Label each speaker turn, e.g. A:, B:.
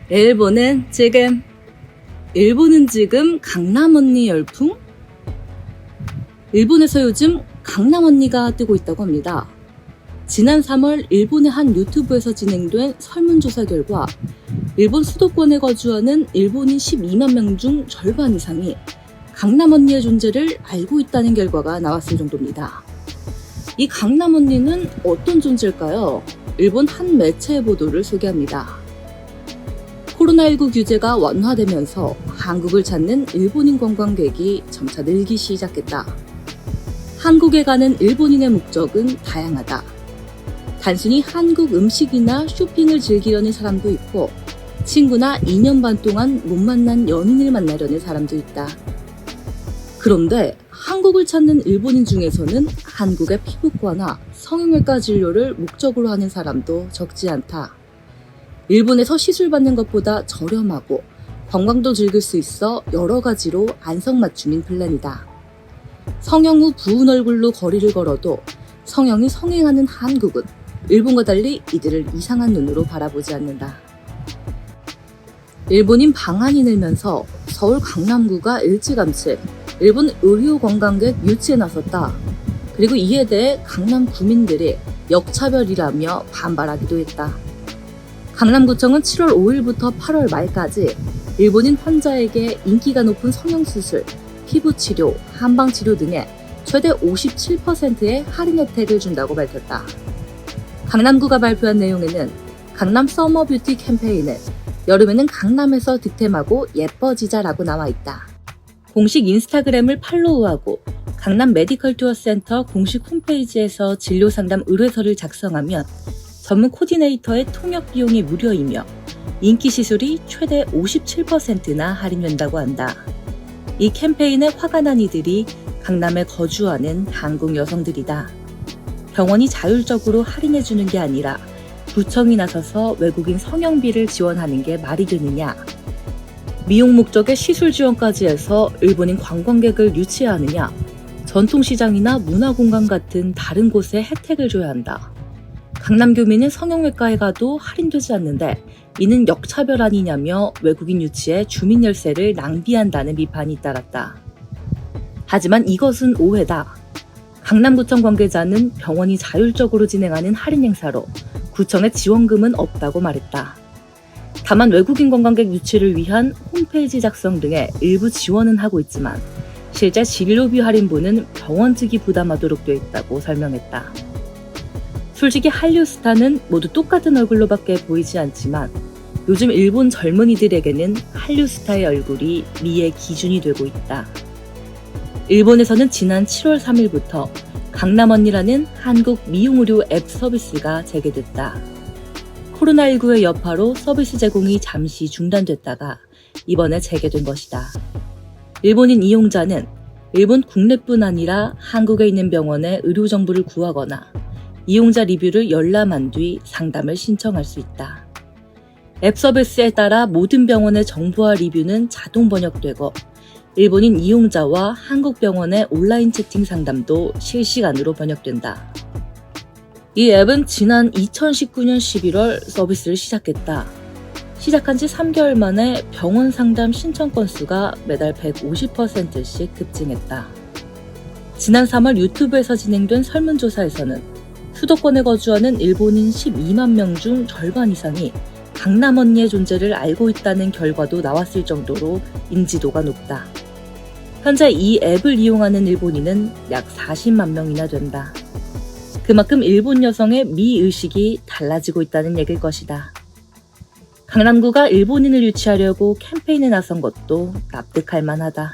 A: 일본은 지금 강남 언니 열풍? 일본에서 요즘 강남 언니가 뜨고 있다고 합니다. 지난 3월 일본의 한 유튜브에서 진행된 설문조사 결과 일본 수도권에 거주하는 일본인 12만 명 중 절반 이상이 강남 언니의 존재를 알고 있다는 결과가 나왔을 정도입니다. 이 강남 언니는 어떤 존재일까요? 일본 한 매체의 보도를 소개합니다. 코로나19 규제가 완화되면서 한국을 찾는 일본인 관광객이 점차 늘기 시작했다. 한국에 가는 일본인의 목적은 다양하다. 단순히 한국 음식이나 쇼핑을 즐기려는 사람도 있고, 친구나 2년 반 동안 못 만난 연인을 만나려는 사람도 있다. 그런데 한국을 찾는 일본인 중에서는 한국의 피부과나 성형외과 진료를 목적으로 하는 사람도 적지 않다. 일본에서 시술받는 것보다 저렴하고 관광도 즐길 수 있어 여러 가지로 안성맞춤인 플랜이다. 성형 후 부은 얼굴로 거리를 걸어도 성형이 성행하는 한국은 일본과 달리 이들을 이상한 눈으로 바라보지 않는다. 일본인 방한이 늘면서 서울 강남구가 일찌감치 일본 의료 관광객 유치에 나섰다. 그리고 이에 대해 강남 구민들이 역차별이라며 반발하기도 했다. 강남구청은 7월 5일부터 8월 말까지 일본인 환자에게 인기가 높은 성형수술, 피부치료, 한방치료 등에 최대 57%의 할인 혜택을 준다고 밝혔다. 강남구가 발표한 내용에는 강남 서머뷰티 캠페인은 여름에는 강남에서 득템하고 예뻐지자라고 나와 있다. 공식 인스타그램을 팔로우하고 강남 메디컬 투어 센터 공식 홈페이지에서 진료상담 의뢰서를 작성하면 전문 코디네이터의 통역 비용이 무료이며 인기 시술이 최대 57%나 할인된다고 한다. 이 캠페인에 화가 난 이들이 강남에 거주하는 한국 여성들이다. 병원이 자율적으로 할인해주는 게 아니라 구청이 나서서 외국인 성형비를 지원하는 게 말이 되느냐. 미용 목적의 시술 지원까지 해서 일본인 관광객을 유치하느냐. 전통시장이나 문화공간 같은 다른 곳에 혜택을 줘야 한다. 강남 교민은 성형외과에 가도 할인되지 않는데 이는 역차별 아니냐며 외국인 유치에 주민 열세를 낭비한다는 비판이 따랐다. 하지만 이것은 오해다. 강남구청 관계자는 병원이 자율적으로 진행하는 할인 행사로 구청의 지원금은 없다고 말했다. 다만 외국인 관광객 유치를 위한 홈페이지 작성 등의 일부 지원은 하고 있지만 실제 진료비 할인분은 병원 측이 부담하도록 돼 있다고 설명했다. 솔직히 한류 스타는 모두 똑같은 얼굴로밖에 보이지 않지만 요즘 일본 젊은이들에게는 한류 스타의 얼굴이 미의 기준이 되고 있다. 일본에서는 지난 7월 3일부터 강남 언니라는 한국 미용의료 앱 서비스가 재개됐다. 코로나19의 여파로 서비스 제공이 잠시 중단됐다가 이번에 재개된 것이다. 일본인 이용자는 일본 국내뿐 아니라 한국에 있는 병원에 의료 정보를 구하거나 이용자 리뷰를 열람한 뒤 상담을 신청할 수 있다. 앱 서비스에 따라 모든 병원의 정보와 리뷰는 자동 번역되고 일본인 이용자와 한국 병원의 온라인 채팅 상담도 실시간으로 번역된다. 이 앱은 지난 2019년 11월 서비스를 시작했다. 시작한 지 3개월 만에 병원 상담 신청 건수가 매달 150%씩 급증했다. 지난 3월 유튜브에서 진행된 설문조사에서는 수도권에 거주하는 일본인 12만 명 중 절반 이상이 강남 언니의 존재를 알고 있다는 결과도 나왔을 정도로 인지도가 높다. 현재 이 앱을 이용하는 일본인은 약 40만 명이나 된다. 그만큼 일본 여성의 미의식이 달라지고 있다는 얘기일 것이다. 강남구가 일본인을 유치하려고 캠페인에 나선 것도 납득할 만하다.